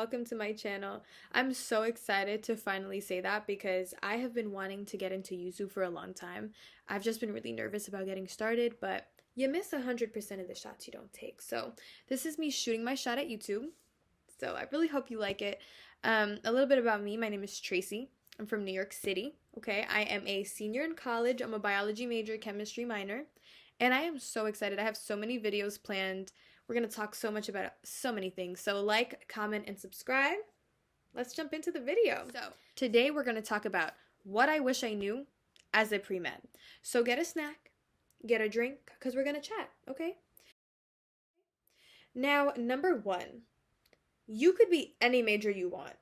welcome to my channel. I'm so excited to finally say that because I have been wanting to get into yuzu for a long time. I've just been really nervous about getting started, but you miss 100% of the shots you don't take. So this is me shooting my shot at YouTube. So I really hope you like it. A little bit about me. My name is Tracy. I'm from New York City. Okay, I am a senior in college. I'm a biology major, chemistry minor, and I am so excited. I have so many videos planned. We're going to talk so much about so many things. So like, comment, and subscribe. Let's jump into the video. So today we're going to talk about what I wish I knew as a pre-med. So get a snack, get a drink, because we're going to chat, okay? Now, number one, you could be any major you want.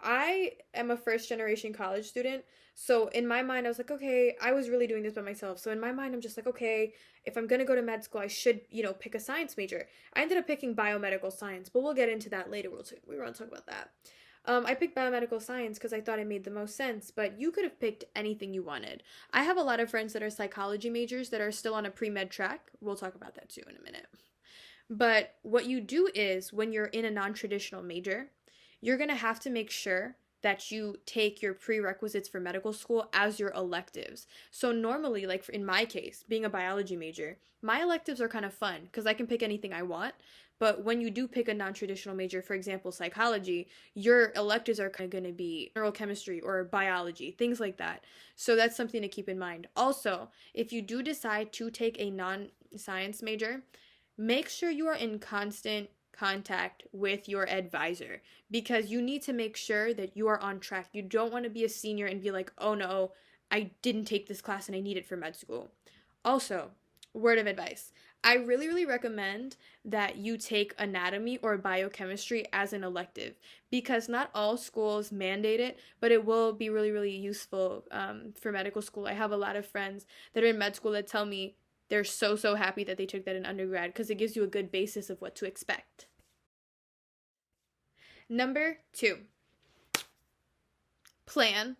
I am a first generation college student, so in my mind I was like, okay, I was really doing this by myself. So in my mind I'm just like, okay, if I'm gonna go to med school, I should, pick a science major. I ended up picking biomedical science, but we'll get into that later. We want to talk about that. I picked biomedical science because I thought it made the most sense, but you could have picked anything you wanted. I have a lot of friends that are psychology majors that are still on a pre-med track. We'll talk about that too in a minute. But what you do is when you're in a non-traditional major, you're going to have to make sure that you take your prerequisites for medical school as your electives. So normally, like in my case, being a biology major, my electives are kind of fun because I can pick anything I want. But when you do pick a non-traditional major, for example, psychology, your electives are kind of going to be neurochemistry or biology, things like that. So that's something to keep in mind. Also, if you do decide to take a non-science major, make sure you are in constant contact with your advisor because you need to make sure that you are on track. You don't want to be a senior and be like, oh no, I didn't take this class and I need it for med school. Also, word of advice. I really, really recommend that you take anatomy or biochemistry as an elective because not all schools mandate it, but it will be really, really useful for medical school. I have a lot of friends that are in med school that tell me they're so happy that they took that in undergrad because it gives you a good basis of what to expect. Number 2, plan.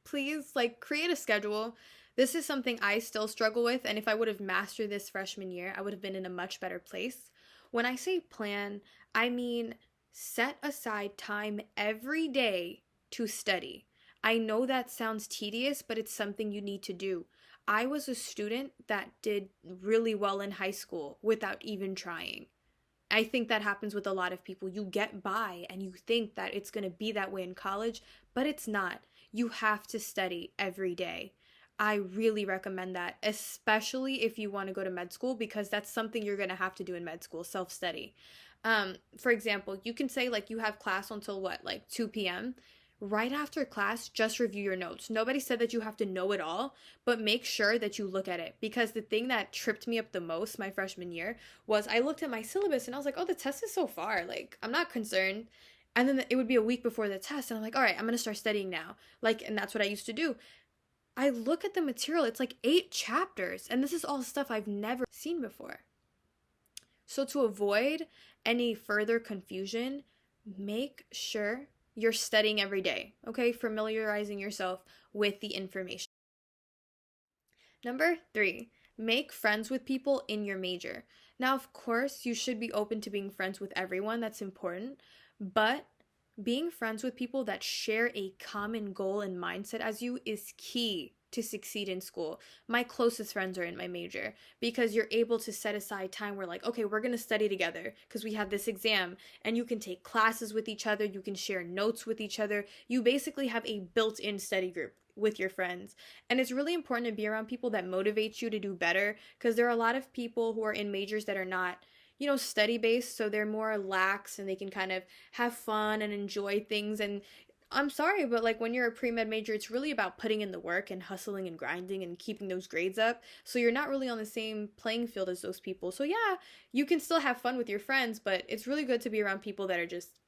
Please, create a schedule. This is something I still struggle with, and if I would have mastered this freshman year, I would have been in a much better place. When I say plan, I mean set aside time every day to study. I know that sounds tedious, but it's something you need to do. I was a student that did really well in high school without even trying. I think that happens with a lot of people. You get by and you think that it's going to be that way in college, but it's not. You have to study every day. I really recommend that, especially if you want to go to med school, because that's something you're going to have to do in med school, self-study. For example, you can say you have class until 2 p.m., right after class, just review your notes. Nobody said that you have to know it all, but make sure that you look at it. Because the thing that tripped me up the most my freshman year was I looked at my syllabus and I was like, oh, the test is so far. I'm not concerned. And then it would be a week before the test. And I'm like, all right, I'm going to start studying now. And that's what I used to do. I look at the material. It's 8 chapters. And this is all stuff I've never seen before. So to avoid any further confusion, make sure you're studying every day, okay? Familiarizing yourself with the information. Number 3, make friends with people in your major. Now, of course, you should be open to being friends with everyone. That's important. But being friends with people that share a common goal and mindset as you is key to succeed in school. My closest friends are in my major because you're able to set aside time where okay, we're going to study together because we have this exam, and you can take classes with each other. You can share notes with each other. You basically have a built-in study group with your friends. And it's really important to be around people that motivate you to do better because there are a lot of people who are in majors that are not study based, so they're more lax and they can kind of have fun and enjoy things. And I'm sorry, but when you're a pre-med major, it's really about putting in the work and hustling and grinding and keeping those grades up. So you're not really on the same playing field as those people. So yeah, you can still have fun with your friends, but it's really good to be around people that are just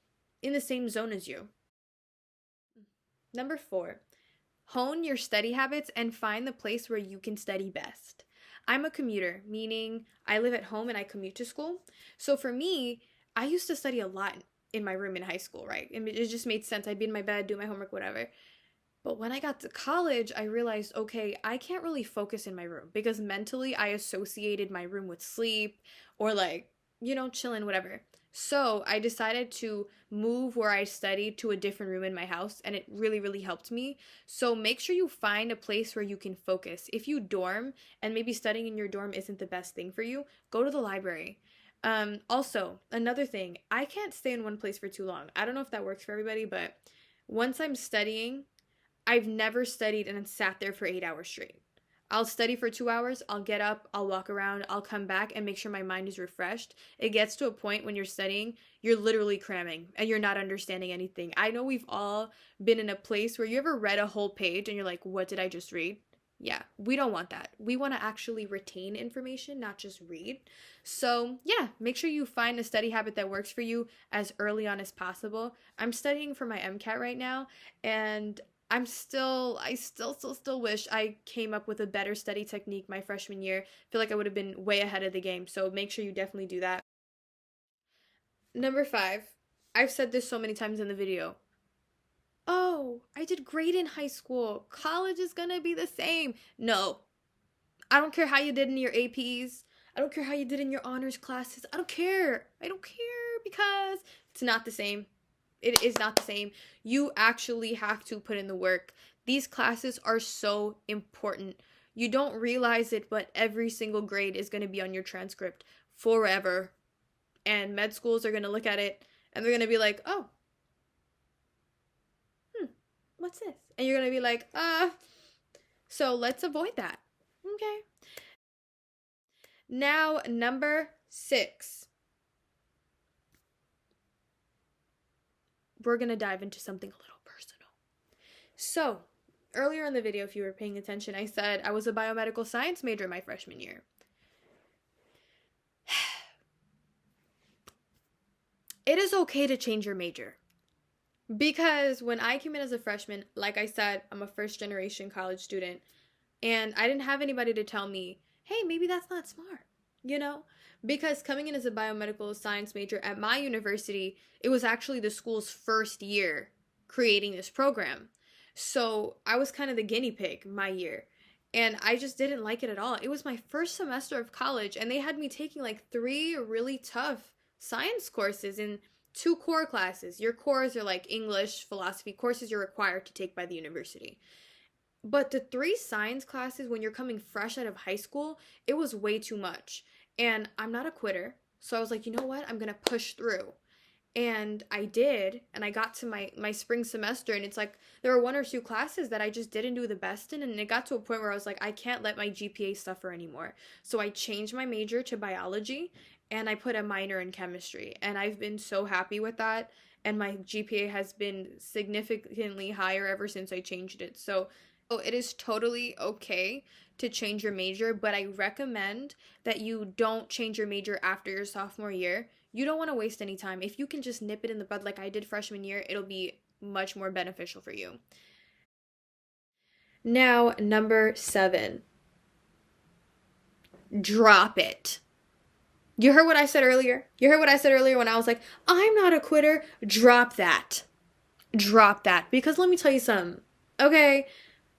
in the same zone as you. Number 4, hone your study habits and find the place where you can study best. I'm a commuter, meaning I live at home and I commute to school. So for me, I used to study a lot in my room in high school, right? And it just made sense. I'd be in my bed, do my homework, whatever. But when I got to college, I realized, okay, I can't really focus in my room because mentally I associated my room with sleep or chilling, whatever. So I decided to move where I studied to a different room in my house, and it really, really helped me. So make sure you find a place where you can focus. If you dorm and maybe studying in your dorm isn't the best thing for you, go to the library. Also, another thing, I can't stay in one place for too long. I don't know if that works for everybody, but once I'm studying, I've never studied and then sat there for 8 hours straight. I'll study for 2 hours, I'll get up, I'll walk around, I'll come back and make sure my mind is refreshed. It gets to a point when you're studying, you're literally cramming and you're not understanding anything. I know we've all been in a place where you ever read a whole page and you're like, what did I just read? Yeah, we don't want that. We want to actually retain information, not just read. So, yeah, make sure you find a study habit that works for you as early on as possible. I'm studying for my MCAT right now, and I still wish I came up with a better study technique my freshman year. I feel like I would have been way ahead of the game. So make sure you definitely do that. Number 5. I've said this so many times in the video. Oh, I did great in high school. College is gonna be the same. No. I don't care how you did in your APs. I don't care how you did in your honors classes. I don't care. I don't care because it's not the same. It is not the same. You actually have to put in the work. These classes are so important. You don't realize it, but every single grade is going to be on your transcript forever. And med schools are going to look at it and they're going to be like, oh, what's this? And you're going to be like, so let's avoid that. Okay. Now, number 6. We're going to dive into something a little personal. So, earlier in the video, if you were paying attention, I said I was a biomedical science major my freshman year. It is okay to change your major. Because when I came in as a freshman, like I said, I'm a first generation college student, and I didn't have anybody to tell me, hey, maybe that's not smart, you know? Because coming in as a biomedical science major at my university, it was actually the school's first year creating this program. So I was kind of the guinea pig my year. And I just didn't like it at all. It was my first semester of college, and they had me taking like 3 really tough science courses in 2 core classes. Your cores are like English, philosophy courses you're required to take by the university. But the 3 science classes when you're coming fresh out of high school, it was way too much. And I'm not a quitter. So I was like, you know what? I'm going to push through. And I did. And I got to my spring semester. And it's like there were 1 or 2 classes that I just didn't do the best in. And it got to a point where I was like, I can't let my GPA suffer anymore. So I changed my major to biology. And I put a minor in chemistry. And I've been so happy with that. And my GPA has been significantly higher ever since I changed it. So it is totally okay to change your major, but I recommend that you don't change your major after your sophomore year. You don't want to waste any time. If you can just nip it in the bud like I did freshman year, it'll be much more beneficial for you. Now, number 7. Drop it. You heard what I said earlier? You heard what I said earlier when I was like, I'm not a quitter. Drop that. Drop that. Because let me tell you something. Okay,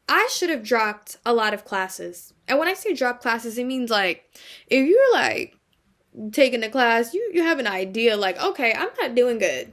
I should have dropped a lot of classes. And when I say drop classes, it means like, if you're like taking a class, you have an idea like, okay, I'm not doing good.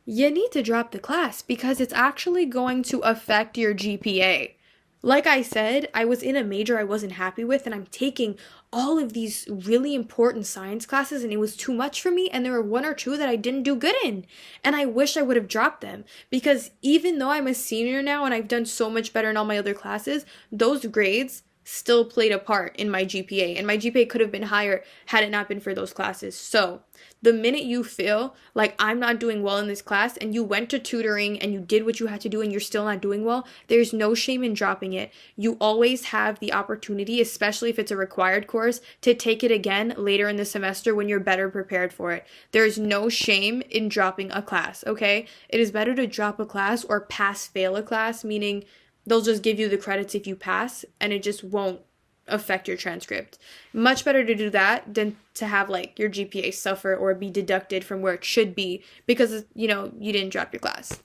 You need to drop the class because it's actually going to affect your GPA. Like I said, I was in a major I wasn't happy with, and I'm taking all of these really important science classes, and it was too much for me, and there were 1 or 2 that I didn't do good in. And I wish I would have dropped them, because even though I'm a senior now and I've done so much better in all my other classes, those grades still played a part in my GPA, and my GPA could have been higher had it not been for those classes. So the minute you feel like I'm not doing well in this class and you went to tutoring and you did what you had to do and you're still not doing well, there's no shame in dropping it. You always have the opportunity, especially if it's a required course, to take it again later in the semester when you're better prepared for it. There's no shame in dropping a class, okay? It is better to drop a class or pass-fail a class, meaning they'll just give you the credits if you pass and it just won't affect your transcript. Much better to do that than to have like your GPA suffer or be deducted from where it should be because, you didn't drop your class.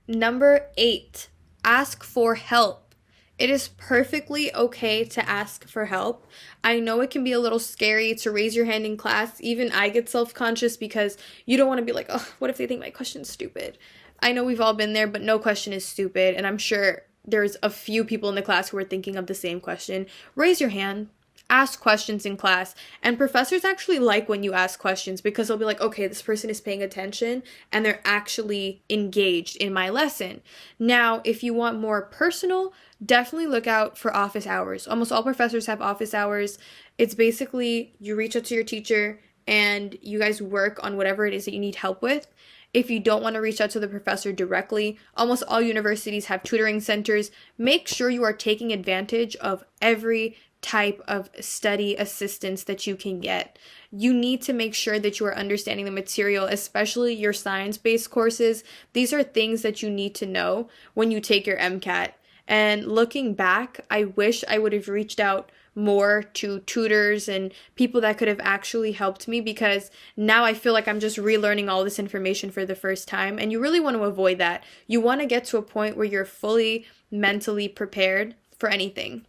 Number 8, ask for help. It is perfectly okay to ask for help. I know it can be a little scary to raise your hand in class. Even I get self conscious because you don't want to be like, oh, what if they think my question's stupid? I know we've all been there, but no question is stupid. And I'm sure there's a few people in the class who are thinking of the same question. Raise your hand. Ask questions in class. And professors actually like when you ask questions because they'll be like, okay, this person is paying attention and they're actually engaged in my lesson. Now, if you want more personal, definitely look out for office hours. Almost all professors have office hours. It's basically you reach out to your teacher and you guys work on whatever it is that you need help with. If you don't want to reach out to the professor directly, almost all universities have tutoring centers. Make sure you are taking advantage of every type of study assistance that you can get. You need to make sure that you are understanding the material, especially your science-based courses. These are things that you need to know when you take your MCAT. And looking back, I wish I would have reached out more to tutors and people that could have actually helped me because now I feel like I'm just relearning all this information for the first time. And you really want to avoid that. You want to get to a point where you're fully mentally prepared for anything.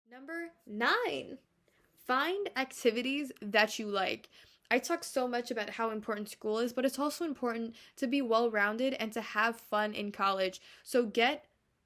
Number 9, find activities that you like. I talk so much about how important school is, but it's also important to be well-rounded and to have fun in college. So get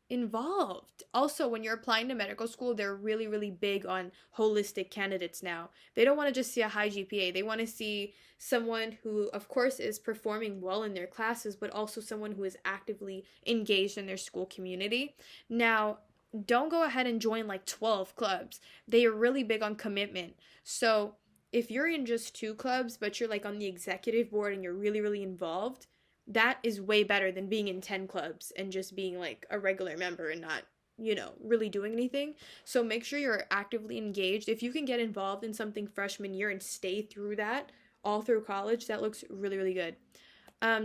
involved. Also, when you're applying to medical school, they're really, really big on holistic candidates now. They don't want to just see a high GPA. They want to see someone who, of course, is performing well in their classes, but also someone who is actively engaged in their school community. Now, don't go ahead and join like 12 clubs. They are really big on commitment. So if you're in just 2 clubs, but you're like on the executive board and you're really, really involved, that is way better than being in 10 clubs and just being like a regular member and not, really doing anything. So make sure you're actively engaged. If you can get involved in something freshman year and stay through that all through college, that looks really, really good.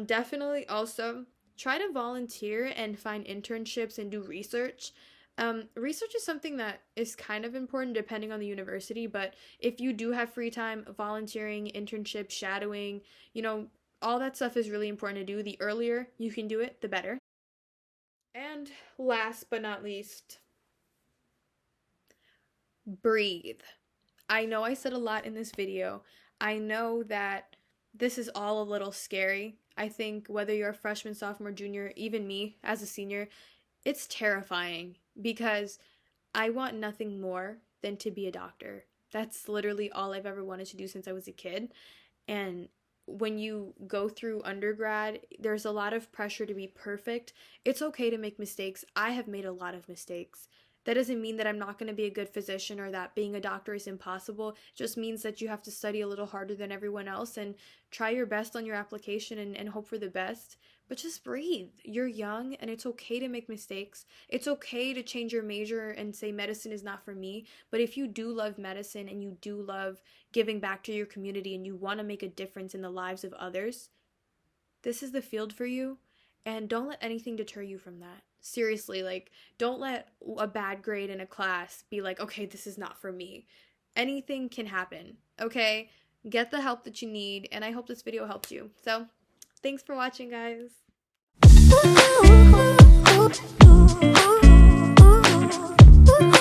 Definitely also try to volunteer and find internships and do research. Research is something that is kind of important depending on the university, but if you do have free time, volunteering, internship, shadowing, all that stuff is really important to do. The earlier you can do it, the better. And last but not least, breathe. I know I said a lot in this video. I know that this is all a little scary. I think whether you're a freshman, sophomore, junior, even me as a senior, it's terrifying because I want nothing more than to be a doctor. That's literally all I've ever wanted to do since I was a kid. And when you go through undergrad, there's a lot of pressure to be perfect. It's okay to make mistakes. I have made a lot of mistakes. That doesn't mean that I'm not going to be a good physician or that being a doctor is impossible. It just means that you have to study a little harder than everyone else and try your best on your application and hope for the best. But just breathe. You're young and it's okay to make mistakes. It's okay to change your major and say medicine is not for me. But if you do love medicine and you do love giving back to your community and you want to make a difference in the lives of others, this is the field for you. And don't let anything deter you from that. Seriously, don't let a bad grade in a class be like, okay, this is not for me. Anything can happen, okay? Get the help that you need, and I hope this video helped you. So, thanks for watching, guys.